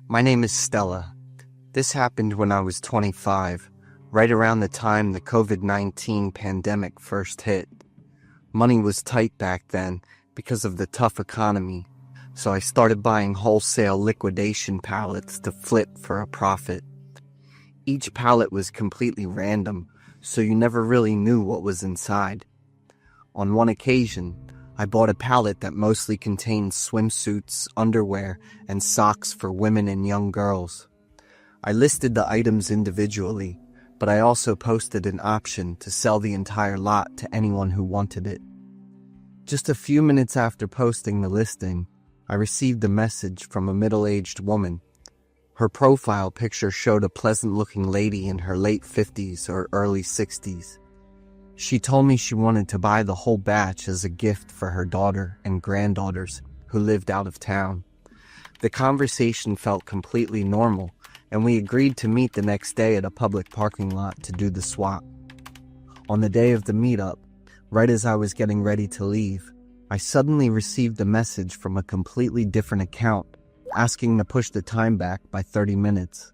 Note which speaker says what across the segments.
Speaker 1: My name is Stella. This happened when I was 25, right around the time the COVID-19 pandemic first hit. Money was tight back then because of the tough economy, so I started buying wholesale liquidation pallets to flip for a profit. Each pallet was completely random, so you never really knew what was inside. On one occasion, I bought a pallet that mostly contained swimsuits, underwear, and socks for women and young girls. I listed the items individually, but I also posted an option to sell the entire lot to anyone who wanted it. Just a few minutes after posting the listing, I received a message from a middle-aged woman. Her profile picture showed a pleasant-looking lady in her late 50s or early 60s. She told me she wanted to buy the whole batch as a gift for her daughter and granddaughters who lived out of town. The conversation felt completely normal, and we agreed to meet the next day at a public parking lot to do the swap. On the day of the meetup, right as I was getting ready to leave, I suddenly received a message from a completely different account asking to push the time back by 30 minutes.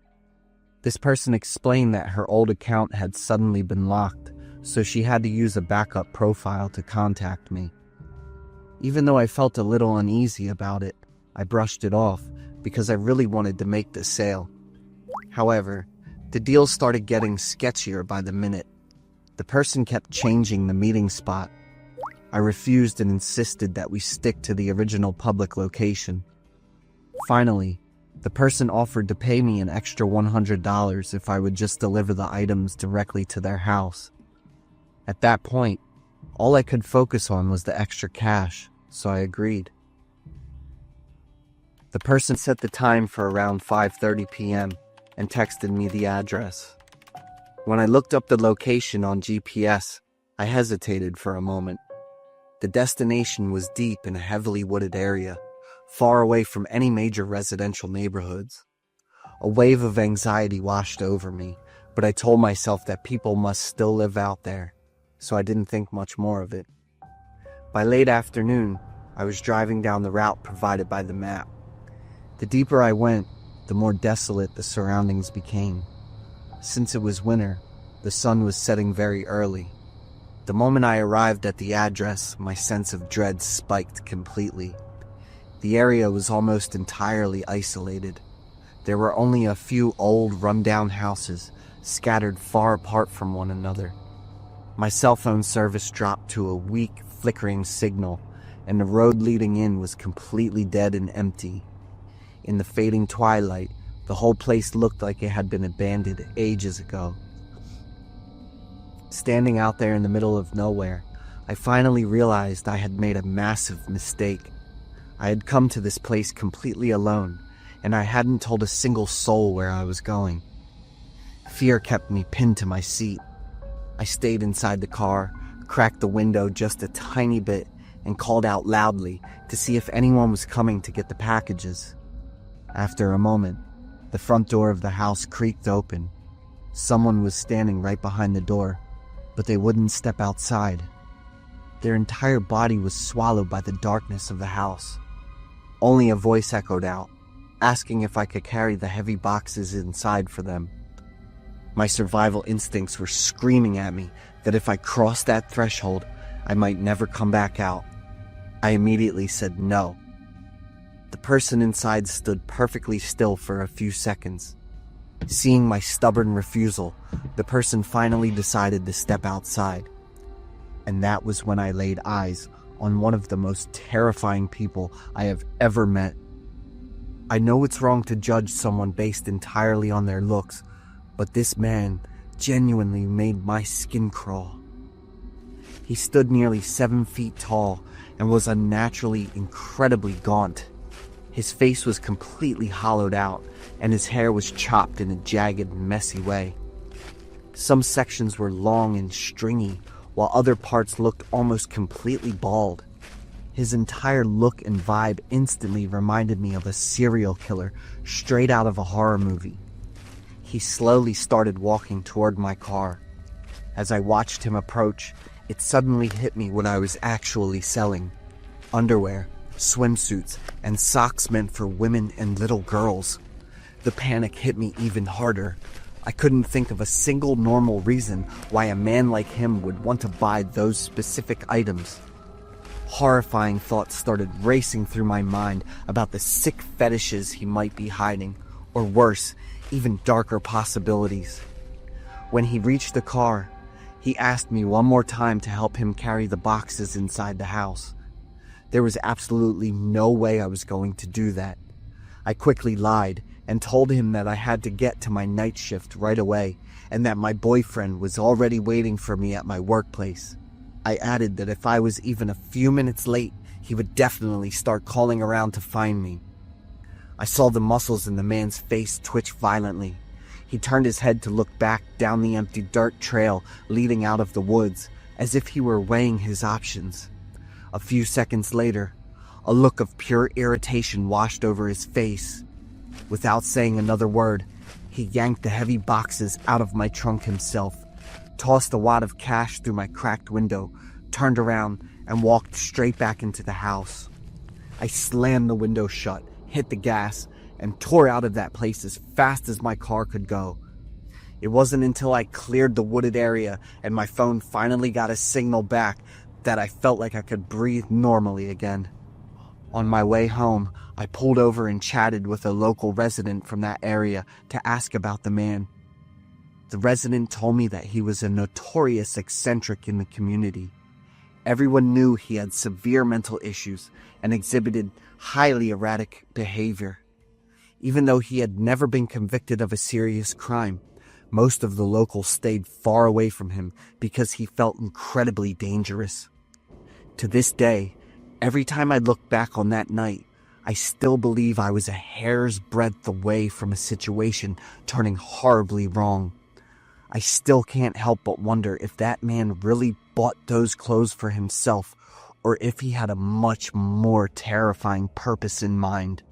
Speaker 1: This person explained that her old account had suddenly been locked, so she had to use a backup profile to contact me. Even though I felt a little uneasy about it, I brushed it off because I really wanted to make the sale. However, the deal started getting sketchier by the minute. The person kept changing the meeting spot. I refused and insisted that we stick to the original public location. Finally, the person offered to pay me an extra $100 if I would just deliver the items directly to their house. At that point, all I could focus on was the extra cash, so I agreed. The person set the time for around 5:30 p.m. and texted me the address. When I looked up the location on GPS, I hesitated for a moment. The destination was deep in a heavily wooded area, far away from any major residential neighborhoods. A wave of anxiety washed over me, but I told myself that people must still live out there, so I didn't think much more of it. By late afternoon, I was driving down the route provided by the map. The deeper I went, the more desolate the surroundings became. Since it was winter, the sun was setting very early. The moment I arrived at the address, my sense of dread spiked completely. The area was almost entirely isolated. There were only a few old, run-down houses, scattered far apart from one another. My cell phone service dropped to a weak, flickering signal, and the road leading in was completely dead and empty. In the fading twilight, the whole place looked like it had been abandoned ages ago. Standing out there in the middle of nowhere, I finally realized I had made a massive mistake. I had come to this place completely alone, and I hadn't told a single soul where I was going. Fear kept me pinned to my seat. I stayed inside the car, cracked the window just a tiny bit, and called out loudly to see if anyone was coming to get the packages. After a moment, the front door of the house creaked open. Someone was standing right behind the door, but they wouldn't step outside. Their entire body was swallowed by the darkness of the house. Only a voice echoed out, asking if I could carry the heavy boxes inside for them. My survival instincts were screaming at me that if I crossed that threshold, I might never come back out. I immediately said no. The person inside stood perfectly still for a few seconds. Seeing my stubborn refusal, the person finally decided to step outside. And that was when I laid eyes on one of the most terrifying people I have ever met. I know it's wrong to judge someone based entirely on their looks, but this man genuinely made my skin crawl. He stood nearly 7 feet tall and was unnaturally incredibly gaunt. His face was completely hollowed out, and his hair was chopped in a jagged, messy way. Some sections were long and stringy, while other parts looked almost completely bald. His entire look and vibe instantly reminded me of a serial killer straight out of a horror movie. He slowly started walking toward my car. As I watched him approach, it suddenly hit me what I was actually selling. Underwear, swimsuits, and socks meant for women and little girls. The panic hit me even harder. I couldn't think of a single normal reason why a man like him would want to buy those specific items. Horrifying thoughts started racing through my mind about the sick fetishes he might be hiding, or worse, even darker possibilities. When he reached the car, he asked me one more time to help him carry the boxes inside the house. There was absolutely no way I was going to do that. I quickly lied and told him that I had to get to my night shift right away and that my boyfriend was already waiting for me at my workplace. I added that if I was even a few minutes late, he would definitely start calling around to find me. I saw the muscles in the man's face twitch violently. He turned his head to look back down the empty dirt trail leading out of the woods, as if he were weighing his options. A few seconds later, a look of pure irritation washed over his face. Without saying another word, he yanked the heavy boxes out of my trunk himself, tossed a wad of cash through my cracked window, turned around, and walked straight back into the house. I slammed the window shut, hit the gas, and tore out of that place as fast as my car could go. It wasn't until I cleared the wooded area and my phone finally got a signal back that I felt like I could breathe normally again. On my way home, I pulled over and chatted with a local resident from that area to ask about the man. The resident told me that he was a notorious eccentric in the community. Everyone knew he had severe mental issues and exhibited highly erratic behavior. Even though he had never been convicted of a serious crime, most of the locals stayed far away from him because he felt incredibly dangerous. To this day, every time I look back on that night, I still believe I was a hair's breadth away from a situation turning horribly wrong. I still can't help but wonder if that man really bought those clothes for himself, or if he had a much more terrifying purpose in mind.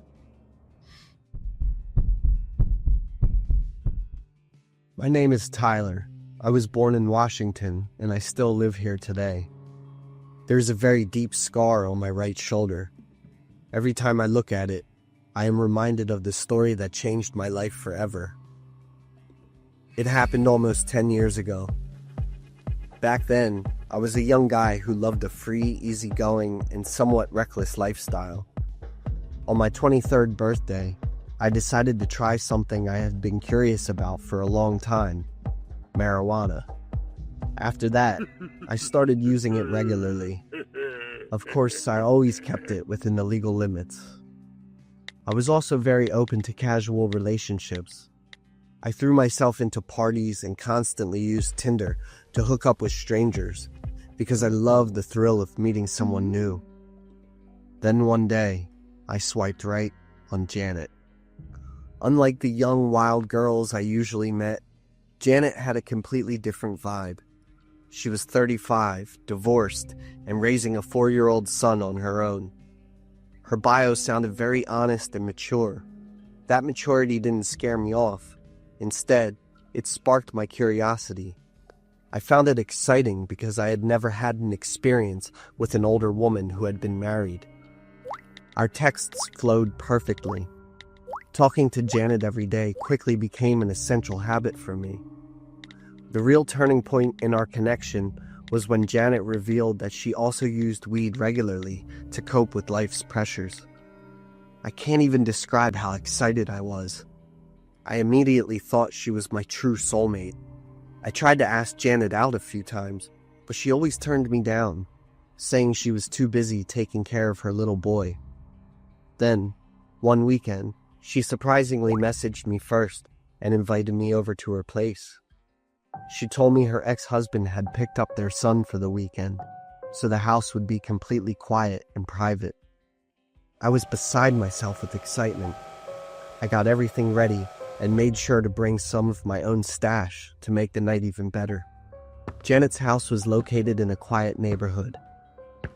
Speaker 1: My name is Tyler. I was born in Washington, and I still live here today. There's a very deep scar on my right shoulder. Every time I look at it, I am reminded of the story that changed my life forever. It happened almost 10 years ago. Back then, I was a young guy who loved a free, easygoing, and somewhat reckless lifestyle. On my 23rd birthday, I decided to try something I had been curious about for a long time: marijuana. After that, I started using it regularly. Of course, I always kept it within the legal limits. I was also very open to casual relationships. I threw myself into parties and constantly used Tinder to hook up with strangers because I loved the thrill of meeting someone new. Then one day, I swiped right on Janet. Unlike the young, wild girls I usually met, Janet had a completely different vibe. She was 35, divorced, and raising a 4-year-old son on her own. Her bio sounded very honest and mature. That maturity didn't scare me off. Instead, it sparked my curiosity. I found it exciting because I had never had an experience with an older woman who had been married. Our texts flowed perfectly. Talking to Janet every day quickly became an essential habit for me. The real turning point in our connection was when Janet revealed that she also used weed regularly to cope with life's pressures. I can't even describe how excited I was. I immediately thought she was my true soulmate. I tried to ask Janet out a few times, but she always turned me down, saying she was too busy taking care of her little boy. Then, one weekend, she surprisingly messaged me first and invited me over to her place. She told me her ex-husband had picked up their son for the weekend, so the house would be completely quiet and private. I was beside myself with excitement. I got everything ready and made sure to bring some of my own stash to make the night even better. Janet's house was located in a quiet neighborhood.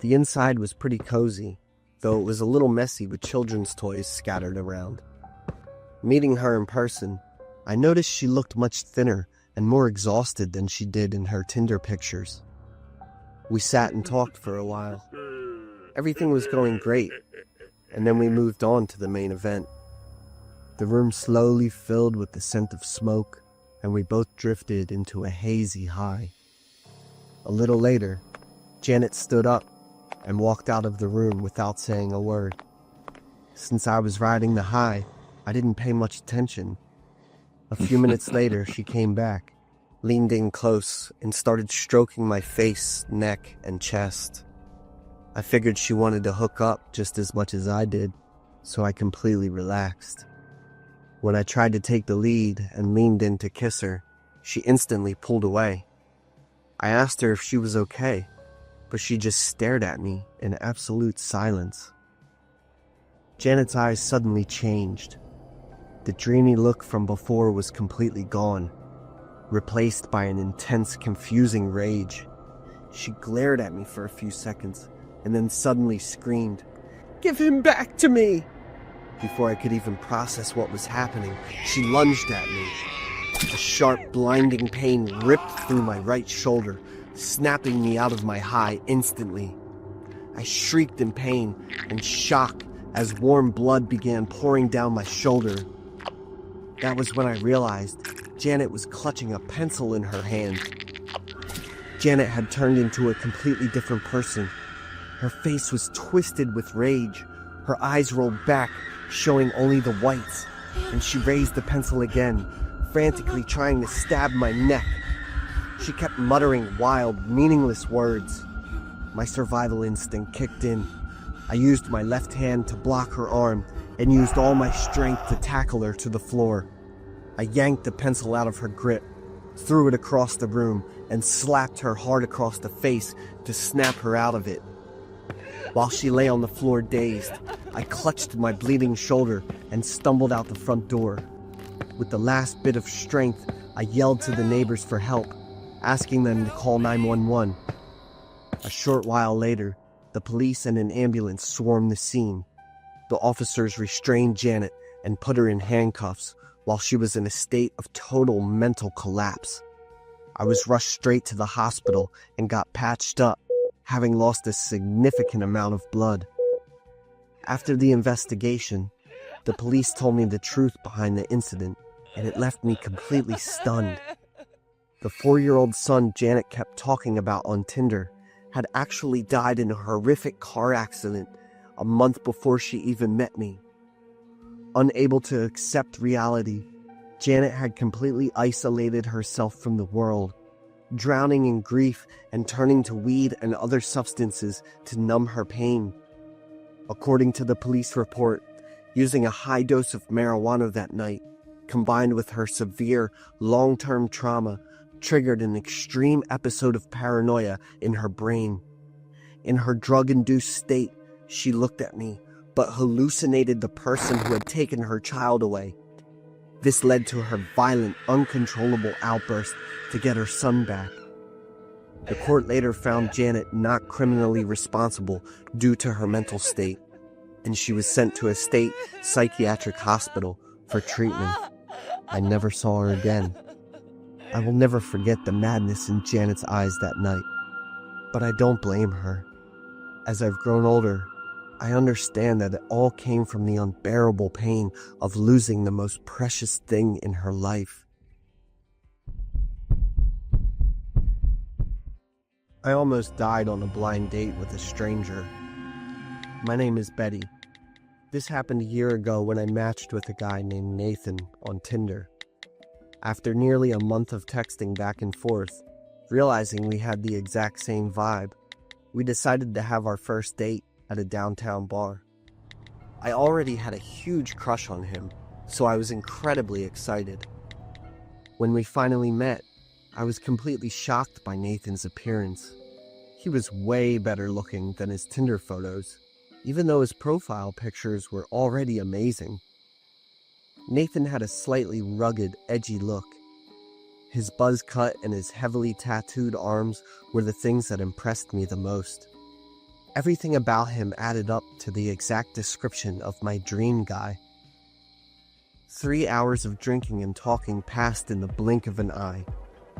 Speaker 1: The inside was pretty cozy, though it was a little messy with children's toys scattered around. Meeting her in person, I noticed she looked much thinner and more exhausted than she did in her Tinder pictures. We sat and talked for a while. Everything was going great, and then we moved on to the main event. The room slowly filled with the scent of smoke, and we both drifted into a hazy high. A little later, Janet stood up and walked out of the room without saying a word. Since I was riding the high, I didn't pay much attention. A few minutes later, she came back, leaned in close, and started stroking my face, neck, and chest. I figured she wanted to hook up just as much as I did, so I completely relaxed. When I tried to take the lead and leaned in to kiss her, she instantly pulled away. I asked her if she was okay, but she just stared at me in absolute silence. Janet's eyes suddenly changed. The dreamy look from before was completely gone, replaced by an intense, confusing rage. She glared at me for a few seconds, and then suddenly screamed, "Give him back to me!" Before I could even process what was happening, she lunged at me. A sharp, blinding pain ripped through my right shoulder, snapping me out of my high instantly. I shrieked in pain and shock as warm blood began pouring down my shoulder. That was when I realized Janet was clutching a pencil in her hand. Janet had turned into a completely different person. Her face was twisted with rage. Her eyes rolled back, showing only the whites, and she raised the pencil again, frantically trying to stab my neck. She kept muttering wild, meaningless words. My survival instinct kicked in. I used my left hand to block her arm and used all my strength to tackle her to the floor. I yanked the pencil out of her grip, threw it across the room, and slapped her hard across the face to snap her out of it. While she lay on the floor dazed, I clutched my bleeding shoulder and stumbled out the front door. With the last bit of strength, I yelled to the neighbors for help, asking them to call 911. A short while later, the police and an ambulance swarmed the scene. The officers restrained Janet and put her in handcuffs while she was in a state of total mental collapse. I was rushed straight to the hospital and got patched up, having lost a significant amount of blood. After the investigation, the police told me the truth behind the incident, and it left me completely stunned. The 4-year-old son Janet kept talking about on Tinder had actually died in a horrific car accident a month before she even met me. Unable to accept reality, Janet had completely isolated herself from the world, drowning in grief and turning to weed and other substances to numb her pain. According to the police report, using a high dose of marijuana that night, combined with her severe, long-term trauma, triggered an extreme episode of paranoia in her brain. In her drug-induced state, she looked at me, but hallucinated the person who had taken her child away. This led to her violent, uncontrollable outburst to get her son back. The court later found Janet not criminally responsible due to her mental state, and she was sent to a state psychiatric hospital for treatment. I never saw her again. I will never forget the madness in Janet's eyes that night, but I don't blame her. As I've grown older, I understand that it all came from the unbearable pain of losing the most precious thing in her life. I almost died on a blind date with a stranger. My name is Betty. This happened a year ago when I matched with a guy named Nathan on Tinder. After nearly a month of texting back and forth, realizing we had the exact same vibe, we decided to have our first date at a downtown bar. I already had a huge crush on him, so I was incredibly excited. When we finally met, I was completely shocked by Nathan's appearance. He was way better looking than his Tinder photos, even though his profile pictures were already amazing. Nathan had a slightly rugged, edgy look. His buzz cut and his heavily tattooed arms were the things that impressed me the most. Everything about him added up to the exact description of my dream guy. 3 hours of drinking and talking passed in the blink of an eye,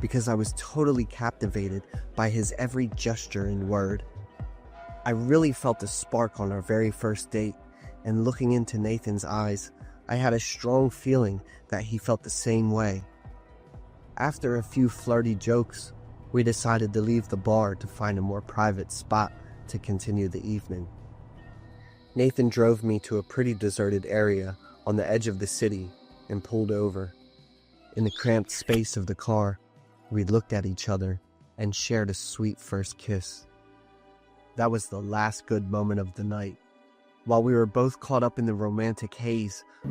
Speaker 1: because I was totally captivated by his every gesture and word. I really felt a spark on our very first date, and looking into Nathan's eyes, I had a strong feeling that he felt the same way. After a few flirty jokes, we decided to leave the bar to find a more private spot to continue the evening. Nathan drove me to a pretty deserted area on the edge of the city and pulled over. In the cramped space of the car, we looked at each other and shared a sweet first kiss. That was the last good moment of the night. While we were both caught up in the romantic haze, a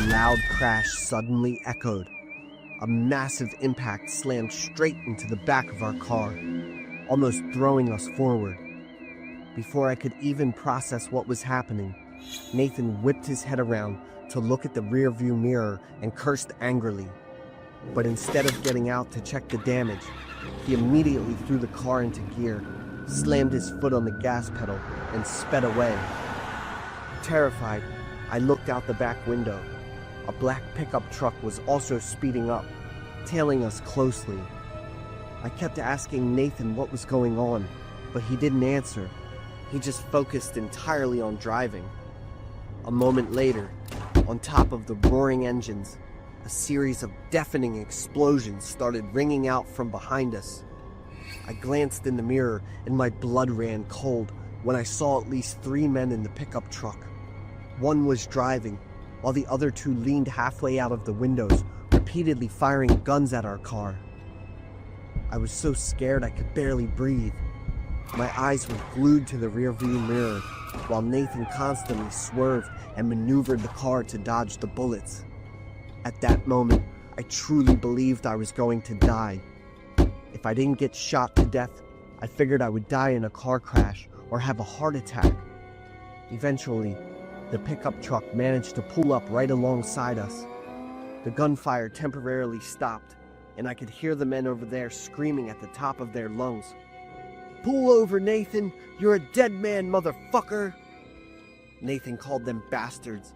Speaker 1: loud crash suddenly echoed. A massive impact slammed straight into the back of our car, almost throwing us forward. Before I could even process what was happening, Nathan whipped his head around to look at the rearview mirror and cursed angrily. But instead of getting out to check the damage, he immediately threw the car into gear, slammed his foot on the gas pedal, and sped away. Terrified, I looked out the back window. A black pickup truck was also speeding up, tailing us closely. I kept asking Nathan what was going on, but he didn't answer. He just focused entirely on driving. A moment later, on top of the roaring engines, a series of deafening explosions started ringing out from behind us. I glanced in the mirror and my blood ran cold when I saw at least 3 men in the pickup truck. One was driving, while the other 2 leaned halfway out of the windows, repeatedly firing guns at our car. I was so scared I could barely breathe. My eyes were glued to the rearview mirror, while Nathan constantly swerved and maneuvered the car to dodge the bullets. At that moment, I truly believed I was going to die. If I didn't get shot to death, I figured I would die in a car crash or have a heart attack. Eventually, the pickup truck managed to pull up right alongside us. The gunfire temporarily stopped, and I could hear the men over there screaming at the top of their lungs. "Pull over, Nathan! You're a dead man, motherfucker!" Nathan called them bastards.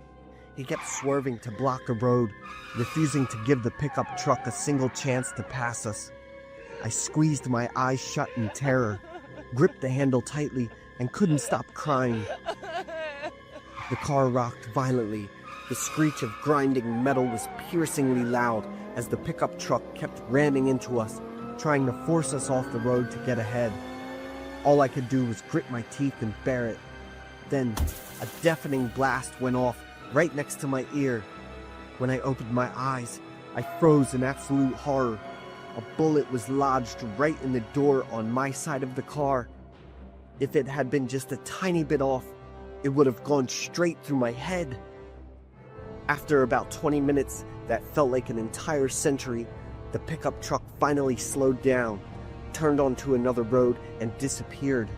Speaker 1: He kept swerving to block the road, refusing to give the pickup truck a single chance to pass us. I squeezed my eyes shut in terror, gripped the handle tightly, and couldn't stop crying. The car rocked violently. The screech of grinding metal was piercingly loud as the pickup truck kept ramming into us, trying to force us off the road to get ahead. All I could do was grit my teeth and bear it. Then, a deafening blast went off right next to my ear. When I opened my eyes, I froze in absolute horror. A bullet was lodged right in the door on my side of the car. If it had been just a tiny bit off, it would have gone straight through my head. After about 20 minutes that felt like an entire century, the pickup truck finally slowed down, turned onto another road, and disappeared.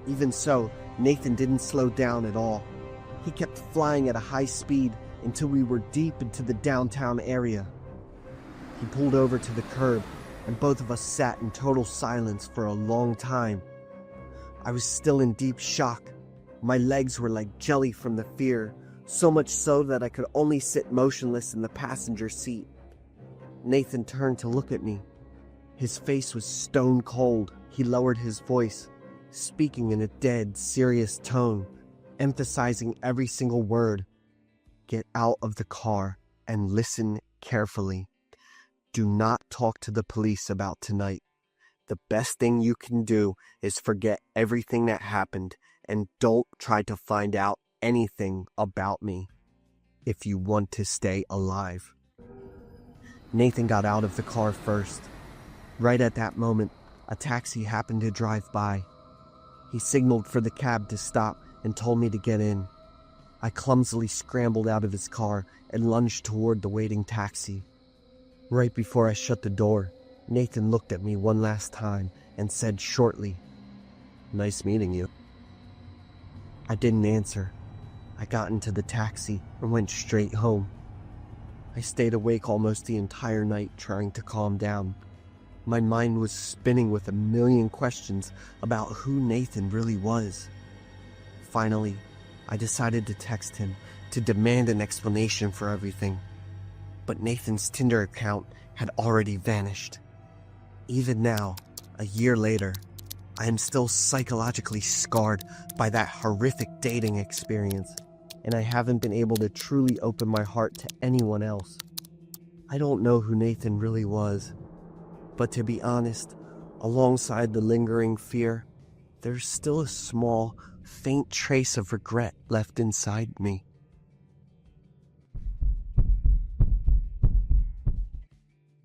Speaker 1: Even so, Nathan didn't slow down at all. He kept flying at a high speed until we were deep into the downtown area. He pulled over to the curb, and both of us sat in total silence for a long time. I was still in deep shock. My legs were like jelly from the fear, so much so that I could only sit motionless in the passenger seat. Nathan turned to look at me. His face was stone cold. He lowered his voice, speaking in a dead, serious tone, emphasizing every single word. "Get out of the car and listen carefully. Do not talk to the police about tonight. The best thing you can do is forget everything that happened and don't try to find out anything about me if you want to stay alive." Nathan got out of the car first. Right at that moment, a taxi happened to drive by. He signaled for the cab to stop and told me to get in. I clumsily scrambled out of his car and lunged toward the waiting taxi. Right before I shut the door, Nathan looked at me one last time and said shortly, "Nice meeting you." I didn't answer. I got into the taxi and went straight home. I stayed awake almost the entire night trying to calm down. My mind was spinning with a million questions about who Nathan really was. Finally, I decided to text him to demand an explanation for everything. But Nathan's Tinder account had already vanished. Even now, a year later,
Speaker 2: I am still psychologically scarred by that horrific dating experience, and I haven't been able to truly open my heart to anyone else. I don't know who Nathan really was, but to be honest, alongside the lingering fear, there's still a small, faint trace of regret left inside me.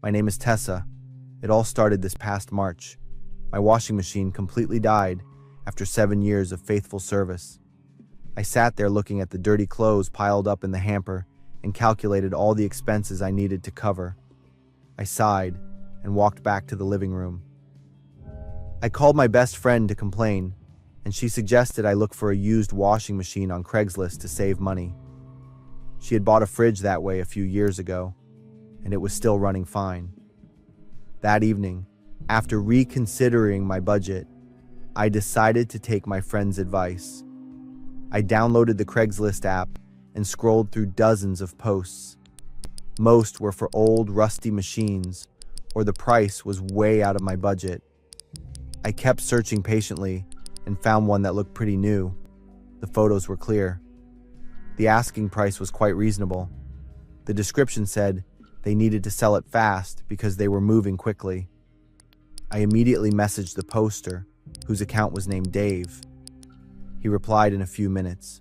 Speaker 3: My name is Tessa. It all started this past March. My washing machine completely died after 7 years of faithful service. I sat there looking at the dirty clothes piled up in the hamper and calculated all the expenses I needed to cover. I sighed and walked back to the living room. I called my best friend to complain, and she suggested I look for a used washing machine on Craigslist to save money. She had bought a fridge that way a few years ago, and it was still running fine. That evening, after reconsidering my budget, I decided to take my friend's advice. I downloaded the Craigslist app and scrolled through dozens of posts. Most were for old, rusty machines, or the price was way out of my budget. I kept searching patiently and found one that looked pretty new. The photos were clear. The asking price was quite reasonable. The description said they needed to sell it fast because they were moving quickly. I immediately messaged the poster, whose account was named Dave. He replied in a few minutes.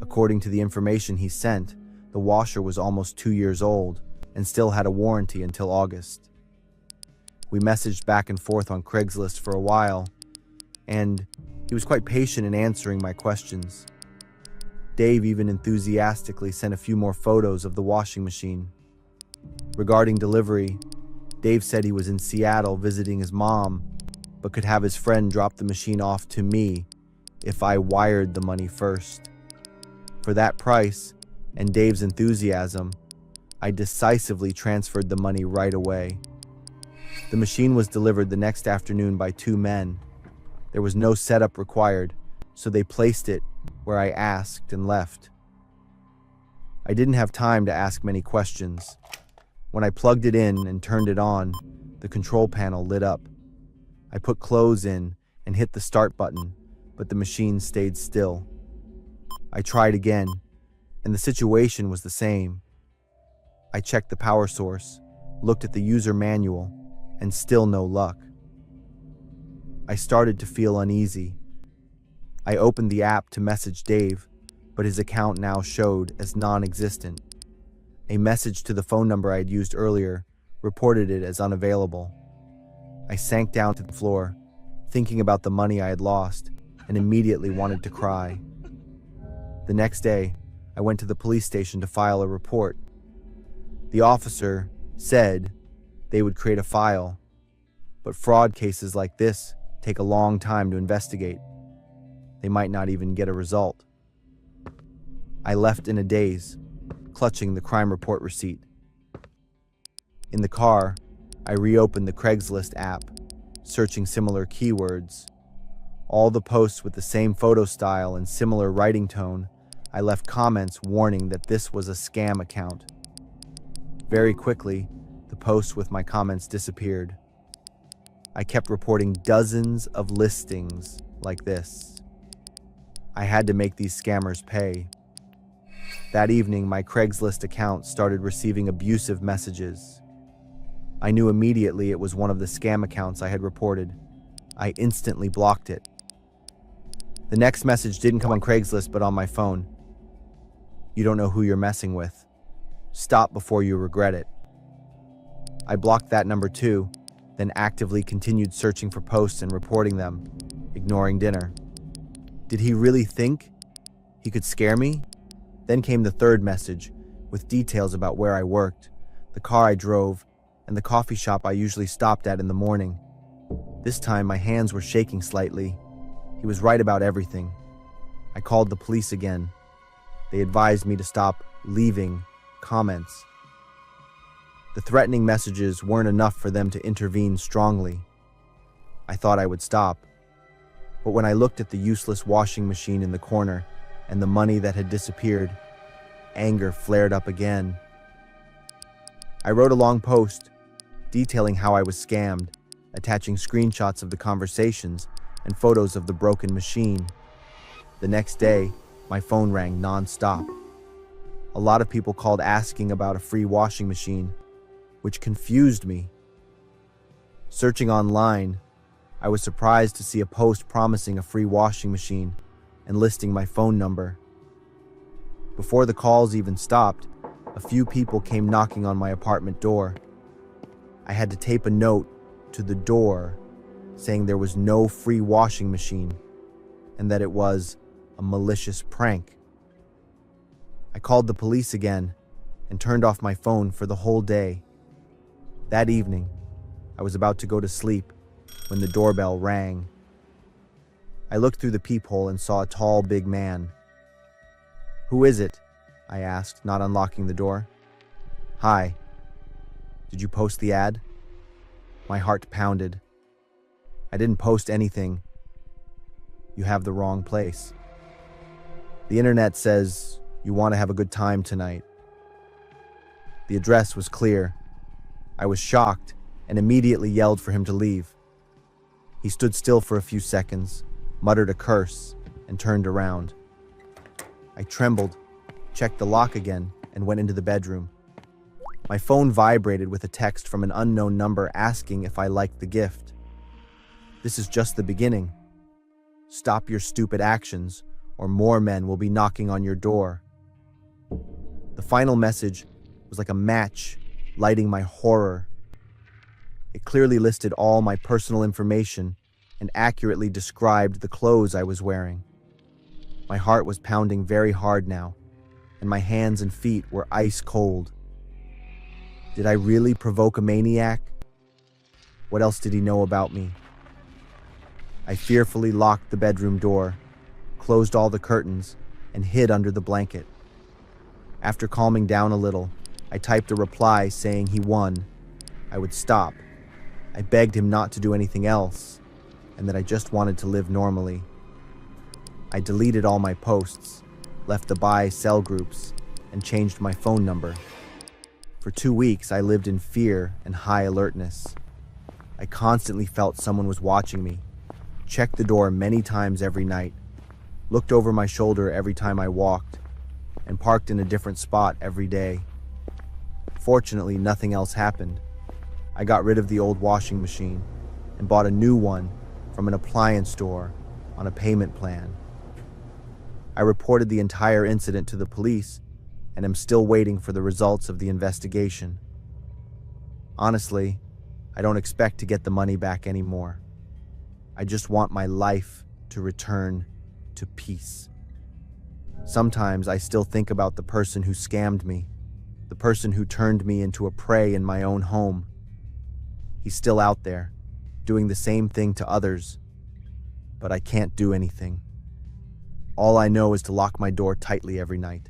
Speaker 3: According to the information he sent, the washer was almost 2 years old and still had a warranty until August. We messaged back and forth on Craigslist for a while, and he was quite patient in answering my questions. Dave even enthusiastically sent a few more photos of the washing machine. Regarding delivery, Dave said he was in Seattle visiting his mom, but could have his friend drop the machine off to me if I wired the money first. For that price and Dave's enthusiasm, I decisively transferred the money right away. The machine was delivered the next afternoon by 2 men. There was no setup required, so they placed it where I asked and left. I didn't have time to ask many questions. When I plugged it in and turned it on, the control panel lit up. I put clothes in and hit the start button, but the machine stayed still. I tried again, and the situation was the same. I checked the power source, looked at the user manual, and still no luck. I started to feel uneasy. I opened the app to message Dave, but his account now showed as non-existent. A message to the phone number I had used earlier reported it as unavailable. I sank down to the floor, thinking about the money I had lost, and immediately wanted to cry. The next day, I went to the police station to file a report. The officer said they would create a file, but fraud cases like this take a long time to investigate. They might not even get a result. I left in a daze, clutching the crime report receipt. In the car, I reopened the Craigslist app, searching similar keywords. All the posts with the same photo style and similar writing tone, I left comments warning that this was a scam account. Very quickly, the posts with my comments disappeared. I kept reporting dozens of listings like this. I had to make these scammers pay. That evening, my Craigslist account started receiving abusive messages. I knew immediately it was one of the scam accounts I had reported. I instantly blocked it. The next message didn't come on Craigslist, but on my phone. You don't know who you're messing with. Stop before you regret it. I blocked that number too, then actively continued searching for posts and reporting them, ignoring dinner. Did he really think he could scare me? Then came the third message, with details about where I worked, the car I drove, and the coffee shop I usually stopped at in the morning. This time my hands were shaking slightly. He was right about everything. I called the police again. They advised me to stop leaving comments. The threatening messages weren't enough for them to intervene strongly. I thought I would stop. But when I looked at the useless washing machine in the corner and the money that had disappeared, anger flared up again. I wrote a long post detailing how I was scammed, attaching screenshots of the conversations and photos of the broken machine. The next day, my phone rang non-stop. A lot of people called asking about a free washing machine, which confused me. Searching online, I was surprised to see a post promising a free washing machine and listing my phone number. Before the calls even stopped, a few people came knocking on my apartment door. I had to tape a note to the door saying there was no free washing machine and that it was a malicious prank. I called the police again and turned off my phone for the whole day. That evening, I was about to go to sleep when the doorbell rang. I looked through the peephole and saw a tall, big man. "Who is it?" I asked, not unlocking the door. "Hi. Did you post the ad?" My heart pounded. "I didn't post anything. You have the wrong place. The internet says you want to have a good time tonight." The address was clear. I was shocked and immediately yelled for him to leave. He stood still for a few seconds, muttered a curse, and turned around. I trembled, checked the lock again, and went into the bedroom. My phone vibrated with a text from an unknown number asking if I liked the gift. "This is just the beginning. Stop your stupid actions, or more men will be knocking on your door." The final message was like a match lighting my horror. It clearly listed all my personal information and accurately described the clothes I was wearing. My heart was pounding very hard now, and my hands and feet were ice cold. Did I really provoke a maniac? What else did he know about me? I fearfully locked the bedroom door, closed all the curtains, and hid under the blanket. After calming down a little, I typed a reply saying he won. I would stop. I begged him not to do anything else, and that I just wanted to live normally. I deleted all my posts, left the buy-sell groups, and changed my phone number. For 2 weeks, I lived in fear and high alertness. I constantly felt someone was watching me, checked the door many times every night, looked over my shoulder every time I walked, and parked in a different spot every day. Fortunately, nothing else happened. I got rid of the old washing machine and bought a new one from an appliance store on a payment plan. I reported the entire incident to the police and am still waiting for the results of the investigation. Honestly, I don't expect to get the money back anymore. I just want my life to return to peace. Sometimes I still think about the person who scammed me, the person who turned me into a prey in my own home. He's still out there, doing the same thing to others, but I can't do anything. All I know is to lock my door tightly every night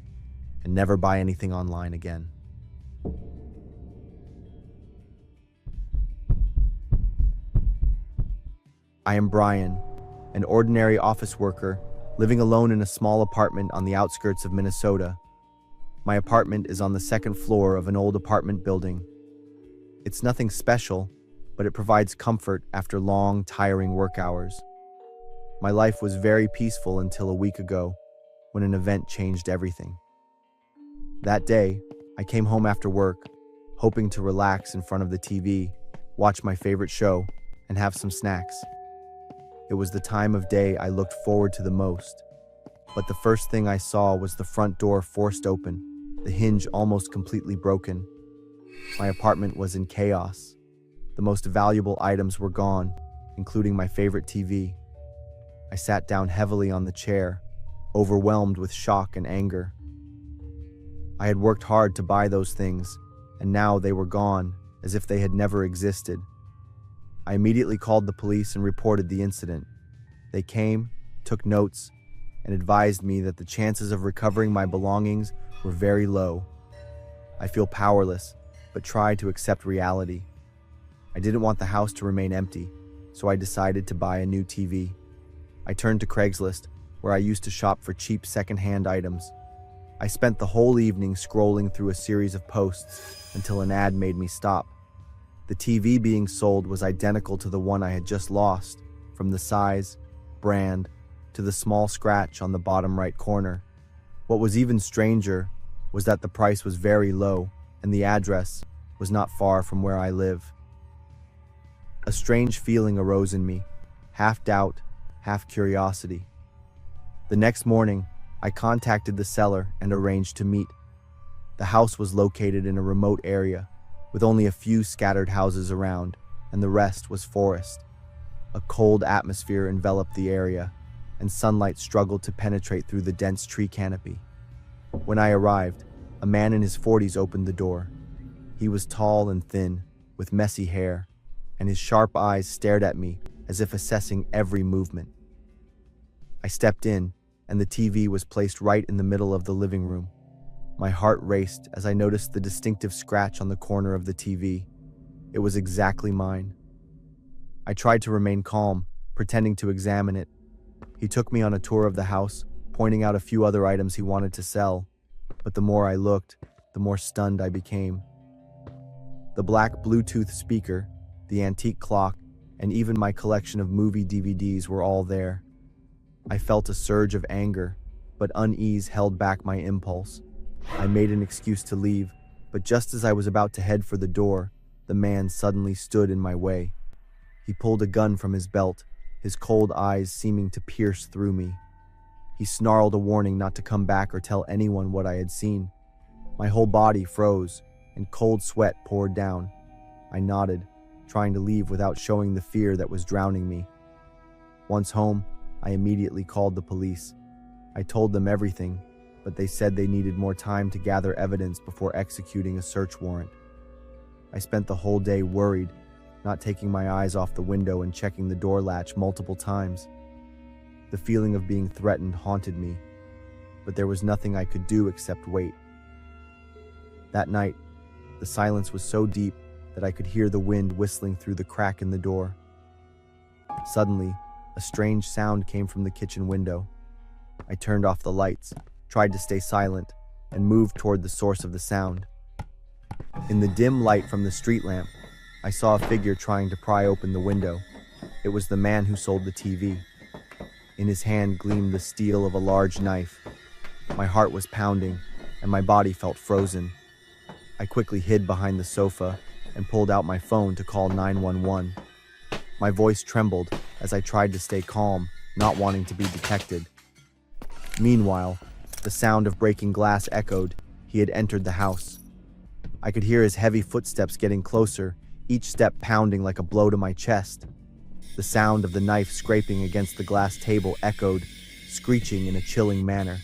Speaker 3: and never buy anything online again. I am Brian, an ordinary office worker living alone in a small apartment on the outskirts of Minnesota. My apartment is on the second floor of an old apartment building. It's nothing special, but it provides comfort after long, tiring work hours. My life was very peaceful until a week ago, when an event changed everything. That day, I came home after work, hoping to relax in front of the TV, watch my favorite show, and have some snacks. It was the time of day I looked forward to the most. But the first thing I saw was the front door forced open, the hinge almost completely broken. My apartment was in chaos. The most valuable items were gone, including my favorite TV. I sat down heavily on the chair, overwhelmed with shock and anger. I had worked hard to buy those things, and now they were gone, as if they had never existed. I immediately called the police and reported the incident. They came, took notes, and advised me that the chances of recovering my belongings were very low. I feel powerless, but try to accept reality. I didn't want the house to remain empty, so I decided to buy a new TV. I turned to Craigslist, where I used to shop for cheap second-hand items. I spent the whole evening scrolling through a series of posts until an ad made me stop. The TV being sold was identical to the one I had just lost, from the size, brand, to the small scratch on the bottom right corner. What was even stranger was that the price was very low and the address was not far from where I live. A strange feeling arose in me, half doubt, half curiosity. The next morning, I contacted the seller and arranged to meet. The house was located in a remote area, with only a few scattered houses around, and the rest was forest. A cold atmosphere enveloped the area, and sunlight struggled to penetrate through the dense tree canopy. When I arrived, a man in his 40s opened the door. He was tall and thin, with messy hair, and his sharp eyes stared at me as if assessing every movement. I stepped in, and the TV was placed right in the middle of the living room. My heart raced as I noticed the distinctive scratch on the corner of the TV. It was exactly mine. I tried to remain calm, pretending to examine it. He took me on a tour of the house, pointing out a few other items he wanted to sell. But the more I looked, the more stunned I became. The black Bluetooth speaker, the antique clock, and even my collection of movie DVDs were all there. I felt a surge of anger, but unease held back my impulse. I made an excuse to leave, but just as I was about to head for the door, the man suddenly stood in my way. He pulled a gun from his belt, his cold eyes seeming to pierce through me. He snarled a warning not to come back or tell anyone what I had seen. My whole body froze, and cold sweat poured down. I nodded, trying to leave without showing the fear that was drowning me. Once home, I immediately called the police. I told them everything, but they said they needed more time to gather evidence before executing a search warrant. I spent the whole day worried, not taking my eyes off the window and checking the door latch multiple times. The feeling of being threatened haunted me, but there was nothing I could do except wait. That night, the silence was so deep that I could hear the wind whistling through the crack in the door. Suddenly, a strange sound came from the kitchen window. I turned off the lights, tried to stay silent, and moved toward the source of the sound. In the dim light from the street lamp, I saw a figure trying to pry open the window. It was the man who sold the TV. In his hand gleamed the steel of a large knife. My heart was pounding, and my body felt frozen. I quickly hid behind the sofa and pulled out my phone to call 911. My voice trembled as I tried to stay calm, not wanting to be detected. Meanwhile, the sound of breaking glass echoed. He had entered the house. I could hear his heavy footsteps getting closer, each step pounding like a blow to my chest. The sound of the knife scraping against the glass table echoed, screeching in a chilling manner.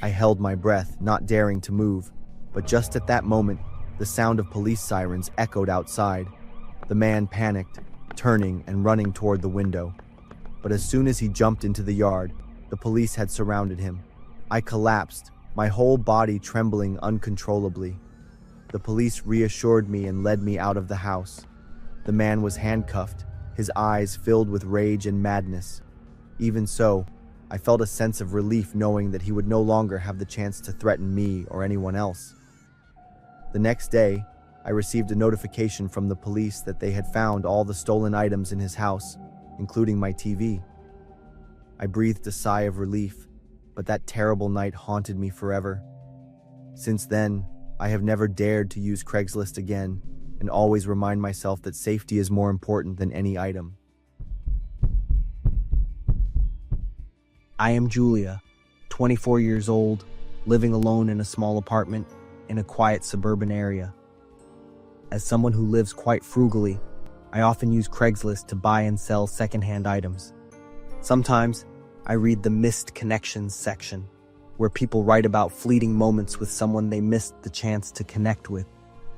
Speaker 3: I held my breath, not daring to move, but just at that moment, the sound of police sirens echoed outside. The man panicked, turning and running toward the window. But as soon as he jumped into the yard, the police had surrounded him. I collapsed, my whole body trembling uncontrollably. The police reassured me and led me out of the house. The man was handcuffed, his eyes filled with rage and madness. Even so, I felt a sense of relief knowing that he would no longer have the chance to threaten me or anyone else. The next day, I received a notification from the police that they had found all the stolen items in his house, including my TV. I breathed a sigh of relief, but that terrible night haunted me forever. Since then, I have never dared to use Craigslist again and always remind myself that safety is more important than any item.
Speaker 2: I am Julia, 24 years old, living alone in a small apartment in a quiet suburban area. As someone who lives quite frugally, I often use Craigslist to buy and sell secondhand items. Sometimes, I read the missed connections section, where people write about fleeting moments with someone they missed the chance to connect with.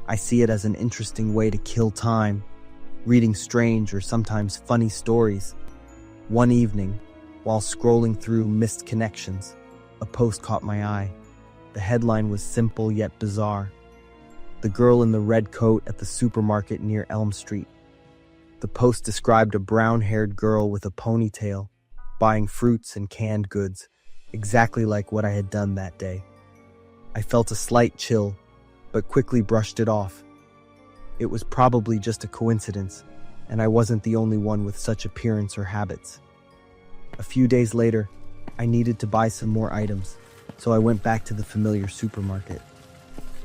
Speaker 2: I see it as an interesting way to kill time, reading strange or sometimes funny stories. One evening, while scrolling through missed connections, a post caught my eye. The headline was simple yet bizarre. The girl in the red coat at the supermarket near Elm Street. The post described a brown-haired girl with a ponytail, buying fruits and canned goods, exactly like what I had done that day. I felt a slight chill, but quickly brushed it off. It was probably just a coincidence, and I wasn't the only one with such appearance or habits. A few days later, I needed to buy some more items, so I went back to the familiar supermarket.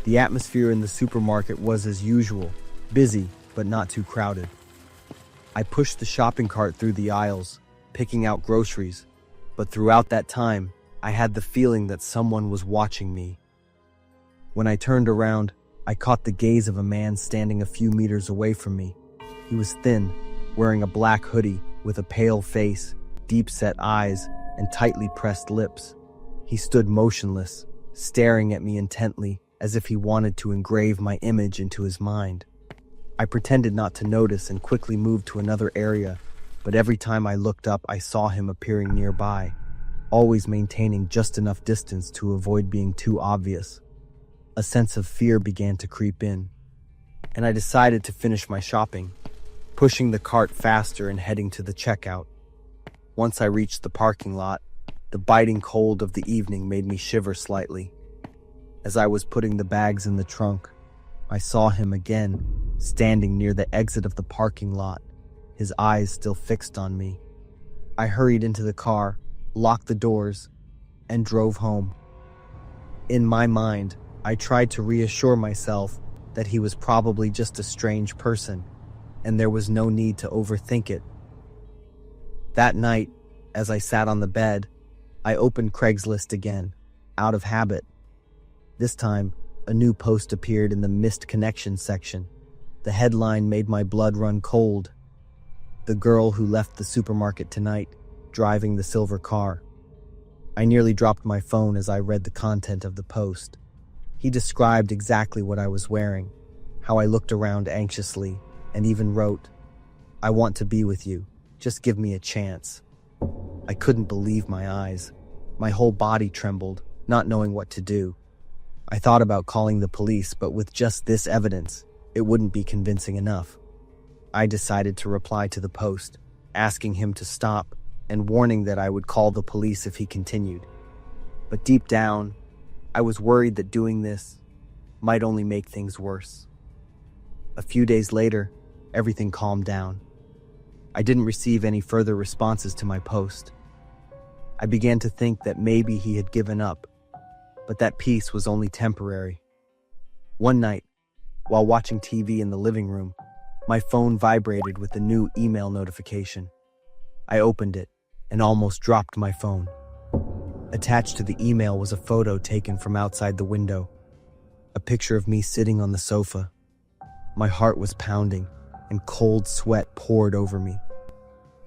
Speaker 2: The atmosphere in the supermarket was as usual, busy but not too crowded. I pushed the shopping cart through the aisles, picking out groceries, but throughout that time, I had the feeling that someone was watching me. When I turned around, I caught the gaze of a man standing a few meters away from me. He was thin, wearing a black hoodie with a pale face, deep-set eyes, and tightly pressed lips. He stood motionless, staring at me intently, as if he wanted to engrave my image into his mind. I pretended not to notice and quickly moved to another area, but every time I looked up, I saw him appearing nearby, always maintaining just enough distance to avoid being too obvious. A sense of fear began to creep in, and I decided to finish my shopping, pushing the cart faster and heading to the checkout. Once I reached the parking lot, the biting cold of the evening made me shiver slightly. As I was putting the bags in the trunk, I saw him again, standing near the exit of the parking lot, his eyes still fixed on me. I hurried into the car, locked the doors, and drove home. In my mind, I tried to reassure myself that he was probably just a strange person, and there was no need to overthink it. That night, as I sat on the bed, I opened Craigslist again, out of habit. This time, a new post appeared in the missed connection section. The headline made my blood run cold. The girl who left the supermarket tonight, driving the silver car. I nearly dropped my phone as I read the content of the post. He described exactly what I was wearing, how I looked around anxiously, and even wrote, "I want to be with you. Just give me a chance." I couldn't believe my eyes. My whole body trembled, not knowing what to do. I thought about calling the police, but with just this evidence, it wouldn't be convincing enough. I decided to reply to the post, asking him to stop and warning that I would call the police if he continued. But deep down, I was worried that doing this might only make things worse. A few days later, everything calmed down. I didn't receive any further responses to my post. I began to think that maybe he had given up, but that peace was only temporary. One night, while watching TV in the living room, my phone vibrated with a new email notification. I opened it and almost dropped my phone. Attached to the email was a photo taken from outside the window, a picture of me sitting on the sofa. My heart was pounding, and cold sweat poured over me.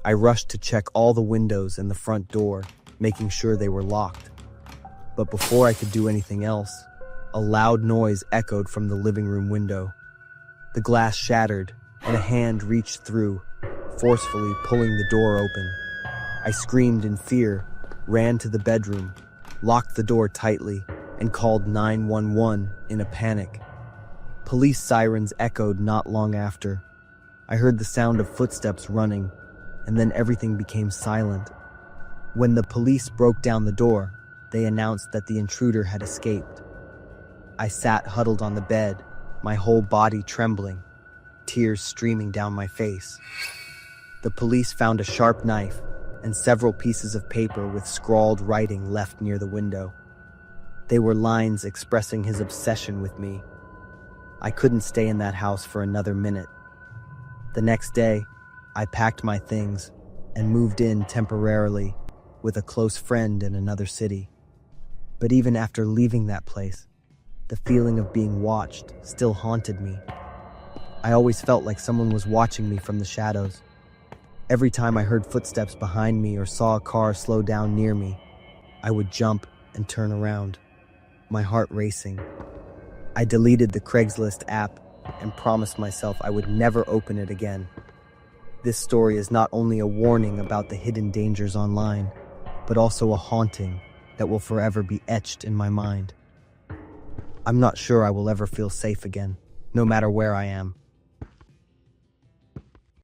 Speaker 2: I rushed to check all the windows and the front door, making sure they were locked. But before I could do anything else, a loud noise echoed from the living room window. The glass shattered, and a hand reached through, forcefully pulling the door open. I screamed in fear, ran to the bedroom, locked the door tightly, and called 911 in a panic. Police sirens echoed not long after. I heard the sound of footsteps running, and then everything became silent. When the police broke down the door, they announced that the intruder had escaped. I sat huddled on the bed, my whole body trembling, tears streaming down my face. The police found a sharp knife and several pieces of paper with scrawled writing left near the window. They were lines expressing his obsession with me. I couldn't stay in that house for another minute. The next day, I packed my things and moved in temporarily with a close friend in another city. But even after leaving that place, the feeling of being watched still haunted me. I always felt like someone was watching me from the shadows. Every time I heard footsteps behind me or saw a car slow down near me, I would jump and turn around, my heart racing. I deleted the Craigslist app and promised myself I would never open it again. This story is not only a warning about the hidden dangers online, but also a haunting that will forever be etched in my mind. I'm not sure I will ever feel safe again, no matter where I am.